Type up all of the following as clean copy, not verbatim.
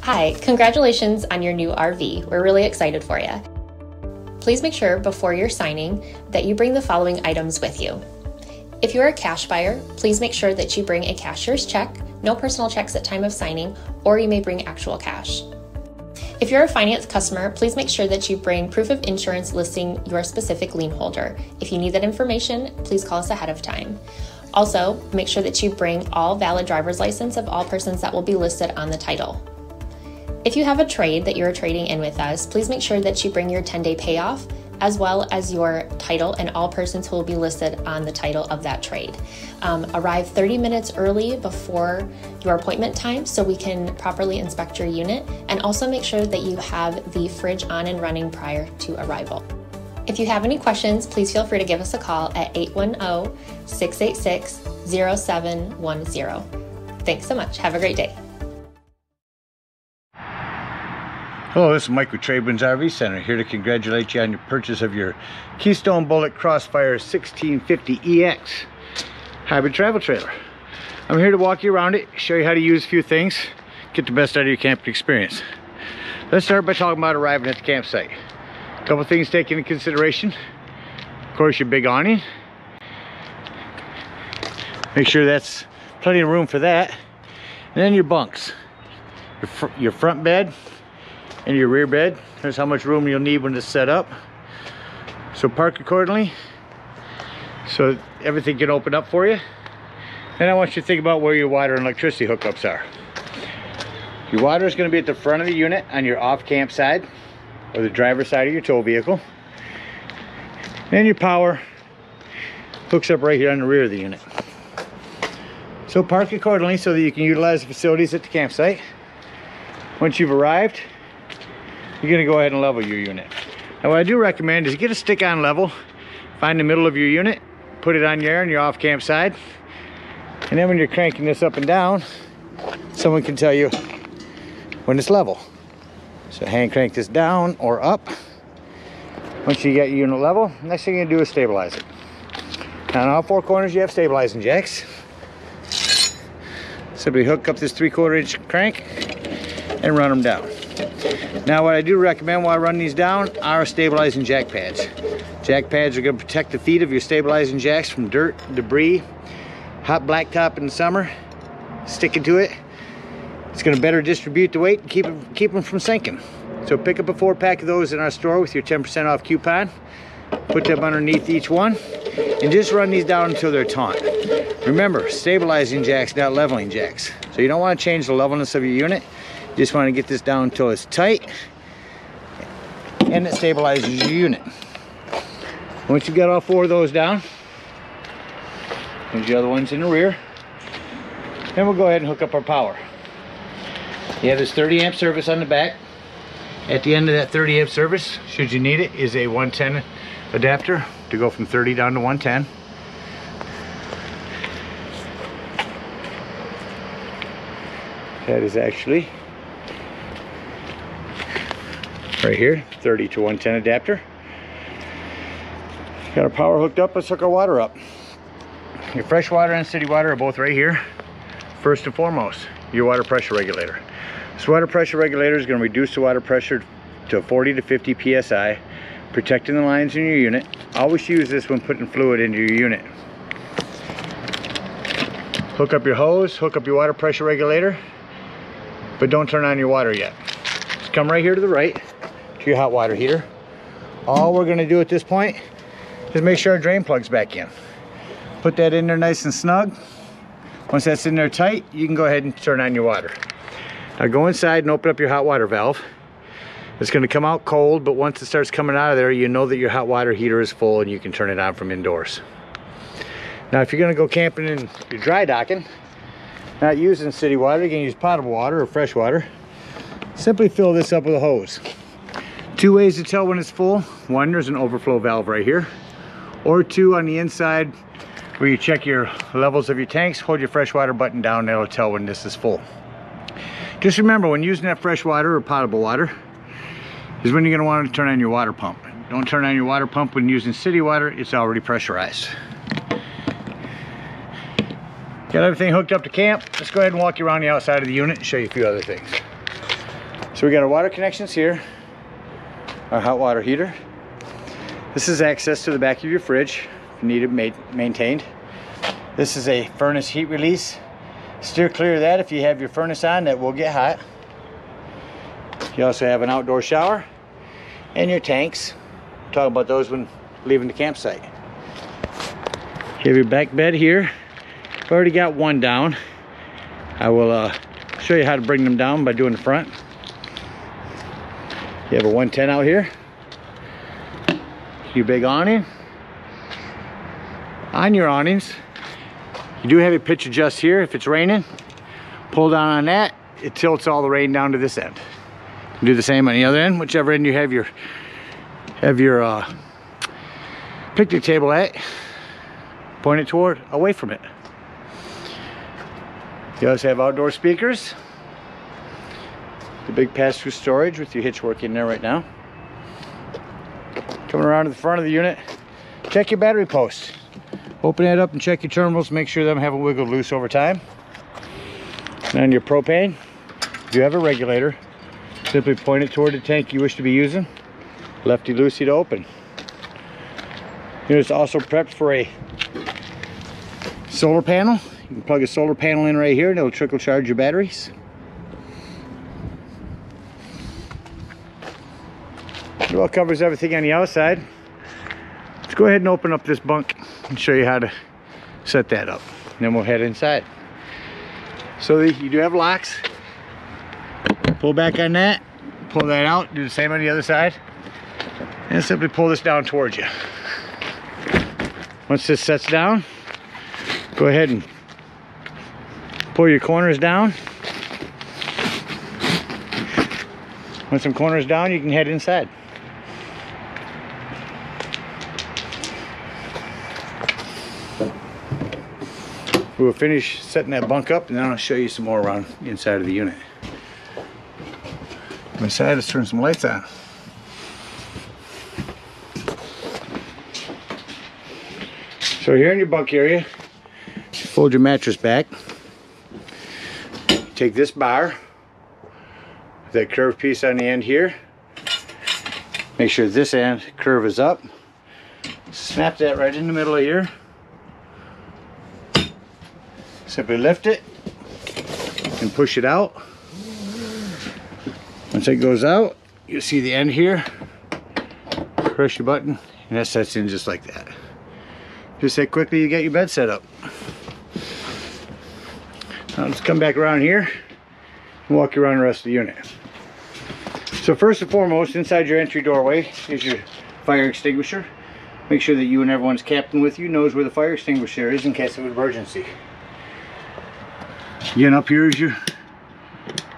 Hi, congratulations on your new RV. We're really excited for you. Please make sure before you're signing that you bring the following items with you. If you're a cash buyer, please make sure that you bring a cashier's check, no personal checks at time of signing, or you may bring actual cash. If you're a finance customer, please make sure that you bring proof of insurance listing your specific lien holder. If you need that information, please call us ahead of time. Also, make sure that you bring all valid driver's license of all persons that will be listed on the title. If you have a trade that you're trading in with us, please make sure that you bring your 10-day payoff, as well as your title and all persons who will be listed on the title of that trade. Arrive 30 minutes early before your appointment time so we can properly inspect your unit, and also make sure that you have the fridge on and running prior to arrival. If you have any questions, please feel free to give us a call at 810-686-0710. Thanks so much. Have a great day. Hello, this is Mike with TradeWinds RV Center, here to congratulate you on your purchase of your Keystone Bullet Crossfire 1650EX hybrid travel trailer. I'm here to walk you around it, show you how to use a few things, get the best out of your camping experience. Let's start by talking about arriving at the campsite. A couple things taken into consideration. Of course, your big awning. Make sure that's plenty of room for that. And then your bunks. Your front bed and your rear bed. There's how much room you'll need when it's set up. So park accordingly so everything can open up for you. Then I want you to think about where your water and electricity hookups are. Your water is going to be at the front of the unit on your off camp side or the driver's side of your tow vehicle. And your power hooks up right here on the rear of the unit. So park accordingly so that you can utilize the facilities at the campsite. Once you've arrived, you're going to go ahead and level your unit. Now what I do recommend is get a stick-on level, find the middle of your unit, put it on your off camp side, and then when you're cranking this up and down, someone can tell you when it's level. So hand crank this down or up. Once you get your unit level, next thing you're going to do is stabilize it. Now on all four corners you have stabilizing jacks. Simply hook up this 3/4 inch crank and run them down. Now what I do recommend while I run these down are stabilizing jack pads. Jack pads are going to protect the feet of your stabilizing jacks from dirt, debris, hot blacktop in the summer, sticking to it. It's going to better distribute the weight and keep them from sinking. So pick up a 4-pack of those in our store with your 10% off coupon. Put them underneath each one and just run these down until they're taut. Remember, stabilizing jacks, not leveling jacks. So you don't want to change the levelness of your unit. You just want to get this down until it's tight and it stabilizes your unit. Once you've got all four of those down, there's the other ones in the rear. Then we'll go ahead and hook up our power. You have this 30 amp service on the back. At the end of that 30 amp service, should you need it, is a 110 adapter to go from 30 down to 110. That is actually right here, 30 to 110 adapter. Got our power hooked up. Let's hook our water up. Your fresh water and city water are both right here. First and foremost, your water pressure regulator. This water pressure regulator is going to reduce the water pressure to 40 to 50 psi, protecting the lines in your unit. Always use this when putting fluid into your unit. Hook up your hose, hook up your water pressure regulator, but don't turn on your water yet. Just come right here to the right to your hot water heater. All we're going to do at this point is make sure our drain plug's back in. Put that in there nice and snug. Once that's in there tight, you can go ahead and turn on your water. Now go inside and open up your hot water valve. It's going to come out cold, but once it starts coming out of there, you know that your hot water heater is full and you can turn it on from indoors. Now if you're going to go camping and you're dry docking, not using city water, you can use potable water or fresh water. Simply fill this up with a hose. Two ways to tell when it's full. One, there's an overflow valve right here. Or two, on the inside where you check your levels of your tanks, hold your freshwater button down, that'll tell when this is full. Just remember, when using that fresh water or potable water is when you're going to want to turn on your water pump. Don't turn on your water pump when using city water, it's already pressurized. Got everything hooked up to camp. Let's go ahead and walk you around the outside of the unit and show you a few other things. So we got our water connections here, our hot water heater. This is access to the back of your fridge if you need it maintained. This is a furnace heat release. Steer clear of that if you have your furnace on, that will get hot. You also have an outdoor shower and your tanks. We'll talk about those when leaving the campsite. You have your back bed here. I've already got one down. I will show you how to bring them down by doing the front. You have a 110 out here. Your big awning. On your awnings, you do have a pitch adjust here. If it's raining, pull down on that, it tilts all the rain down to this end. You do the same on the other end, whichever end you have your picnic table at, point it toward, away from it. You also have outdoor speakers. The big pass-through storage with your hitch working there right now. Coming around to the front of the unit, check your battery post. Open it up and check your terminals, make sure them haven't wiggled loose over time. And on your propane, if you have a regulator, simply point it toward the tank you wish to be using. Lefty-loosey to open. It's also prepped for a solar panel. You can plug a solar panel in right here and it'll trickle charge your batteries. It well covers everything on the outside. Let's go ahead and open up this bunk and show you how to set that up. And then we'll head inside. So you do have locks. Pull back on that, pull that out, do the same on the other side. And simply pull this down towards you. Once this sets down, go ahead and pull your corners down. Once some corners down, you can head inside. We'll finish setting that bunk up and then I'll show you some more around the inside of the unit. Inside, let's turn some lights on. So here in your bunk area, fold your mattress back. Take this bar, that curved piece on the end here. Make sure this end curve is up. Snap that right in the middle of here. Simply lift it and push it out. Once it goes out, you'll see the end here. Press your button and that sets in just like that. Just that quickly you get your bed set up. Now let's come back around here and walk you around the rest of the unit. So first and foremost, inside your entry doorway is your fire extinguisher. Make sure that you and everyone's captain with you knows where the fire extinguisher is in case of emergency. Again, up here is your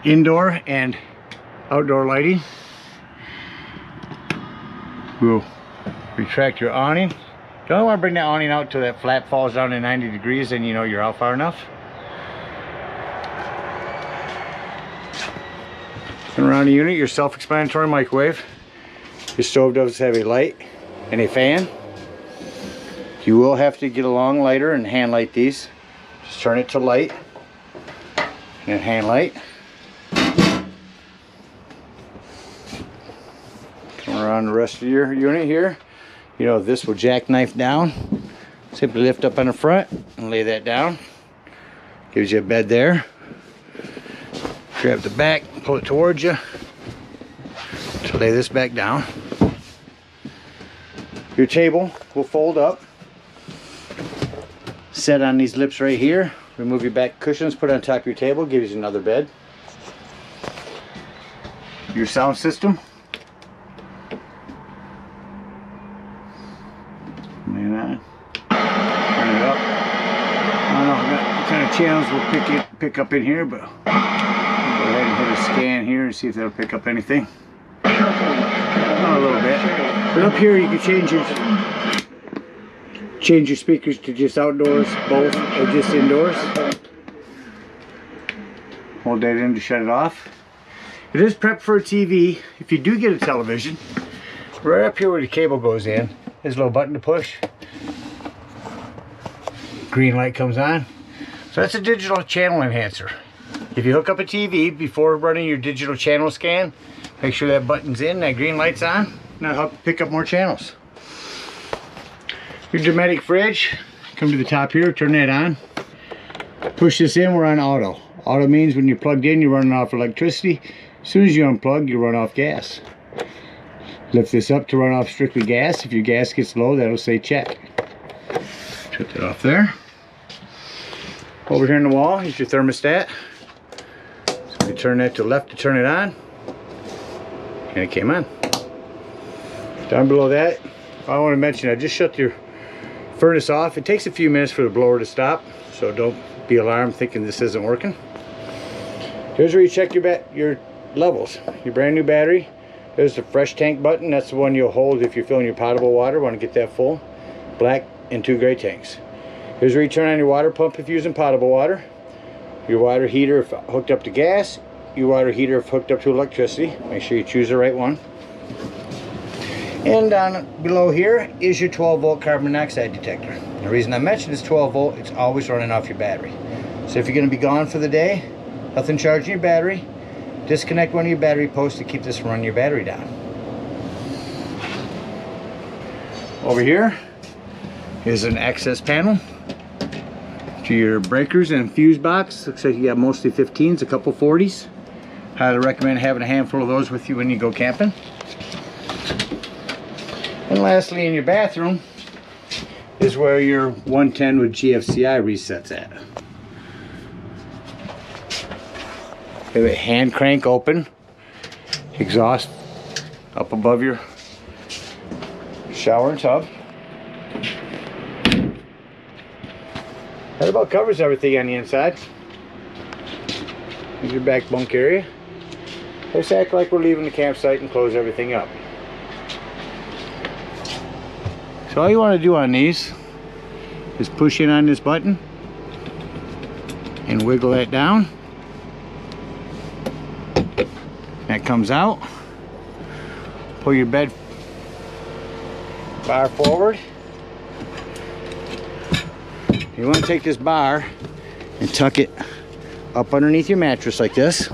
indoor and outdoor lighting. We'll retract your awning. You only want to bring that awning out till that flap falls down to 90 degrees, then you know you're out far enough. And around the unit, your self-explanatory microwave. Your stove does have a light and a fan. You will have to get a long lighter and hand light these. Just turn it to light and hand light. Come around the rest of your unit here. You know, this will jackknife down. Simply lift up on the front and lay that down. Gives you a bed there. Grab the back, pull it towards you to lay this back down. Your table will fold up. Set on these lips right here. Remove your back cushions, put it on top of your table, gives you another bed. Your sound system. Turn it up. I don't know what kind of channels will pick up in here, but go ahead and hit a scan here and see if that'll pick up anything. Not a little bit. But up here you can change your speakers to just outdoors, both, or just indoors. Hold that in to shut it off. It is prepped for a TV. If you do get a television, right up here where the cable goes in, there's a little button to push. Green light comes on. So that's a digital channel enhancer. If you hook up a TV before running your digital channel scan, make sure that button's in, that green light's on, and that'll help pick up more channels. Your Dometic fridge, come to the top here, turn that on. Push this in, we're on auto. Auto means when you're plugged in, you're running off electricity. As soon as you unplug, you run off gas. Lift this up to run off strictly gas. If your gas gets low, that'll say check. Shut that off there. Over here in the wall is your thermostat. So you turn that to left to turn it on, and it came on. Down below that, I want to mention, I just shut your furnace off. It takes a few minutes for the blower to stop, so don't be alarmed thinking this isn't working. Here's where you check your levels. Your brand new battery. There's the fresh tank button. That's the one you'll hold if you're filling your potable water. Want to get that full. Black and 2 gray tanks. Here's where you turn on your water pump if you're using potable water. Your water heater if hooked up to gas. Your water heater if hooked up to electricity. Make sure you choose the right one. And down below here is your 12-volt carbon monoxide detector. The reason I mentioned it's 12 volt, it's always running off your battery. So if you're going to be gone for the day, nothing charging your battery, disconnect one of your battery posts to keep this from running your battery down. Over here is an access panel to your breakers and fuse box. Looks like you got mostly 15s, a couple 40s. Highly recommend having a handful of those with you when you go camping. And lastly, in your bathroom is where your 110 with GFCI resets at. Have a hand crank open, exhaust up above your shower and tub. That about covers everything on the inside. Here's your back bunk area. Let's act like we're leaving the campsite and close everything up. So all you want to do on these is push in on this button and wiggle that down. That comes out. Pull your bed bar forward. You want to take this bar and tuck it up underneath your mattress like this,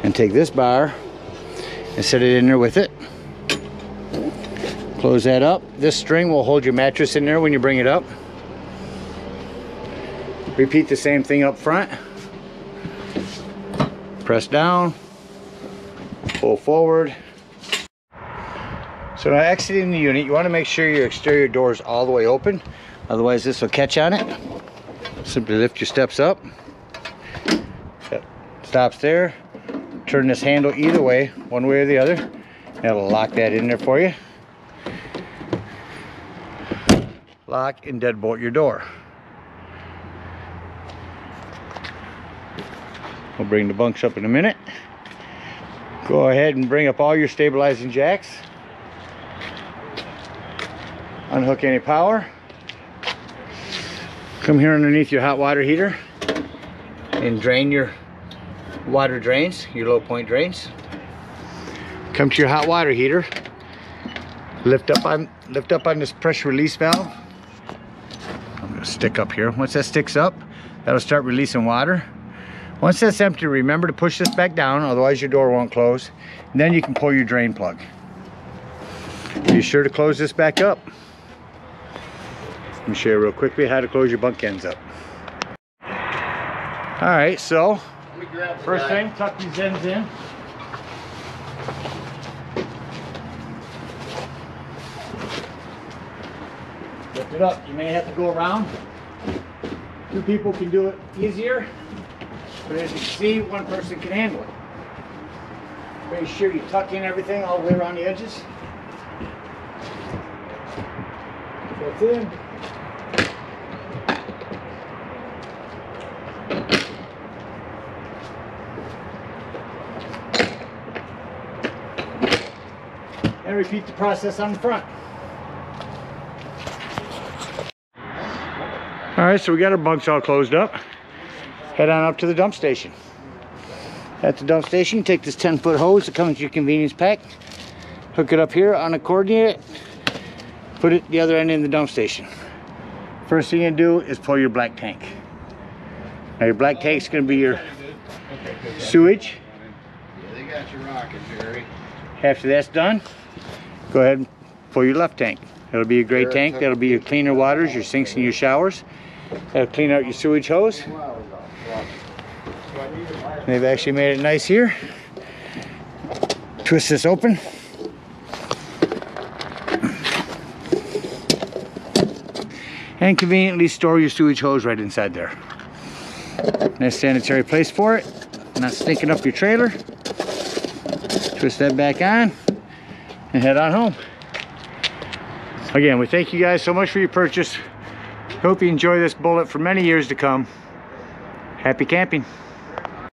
and take this bar and set it in there with it. Close that up. This string will hold your mattress in there when you bring it up. Repeat the same thing up front. Press down, pull forward. So now exiting the unit, you want to make sure your exterior door is all the way open, otherwise this will catch on it. Simply lift your steps up. Yep. Stops there. Turn this handle either way, one way or the other. That'll lock that in there for you. Lock and deadbolt your door. We'll bring the bunks up in a minute. Go ahead and bring up all your stabilizing jacks. Unhook any power. Come here underneath your hot water heater and drain your water drains, your low point drains. Come to your hot water heater. Lift up on this pressure release valve. I'm gonna stick up here. Once that sticks up, that'll start releasing water. Once that's empty, remember to push this back down, otherwise your door won't close. And then you can pull your drain plug. Be sure to close this back up. Let me show you real quickly how to close your bunk ends up. All right, so first thing, tuck these ends in. Lift it up. You may have to go around. 2 people can do it easier. But as you can see, 1 person can handle it. Make sure you tuck in everything all the way around the edges. That's in. And repeat the process on the front. All right, so we got our bunks all closed up. Head on up to the dump station. At the dump station, take this 10-foot hose that comes with your convenience pack, hook it up here, uncoordinate it, put it the other end in the dump station. First thing you do is pull your black tank. Now your black tank's going to be your sewage. Yeah, they got you rocking, Jerry. After that's done, go ahead and pull your left tank. It'll be a gray tank. That'll be your cleaner waters, your sinks and your showers. That'll clean out your sewage hose. They've actually made it nice here. Twist this open. And conveniently store your sewage hose right inside there. Nice sanitary place for it. Not stinking up your trailer. Twist that back on and head on home. Again, we thank you guys so much for your purchase. Hope you enjoy this bullet for many years to come. Happy camping.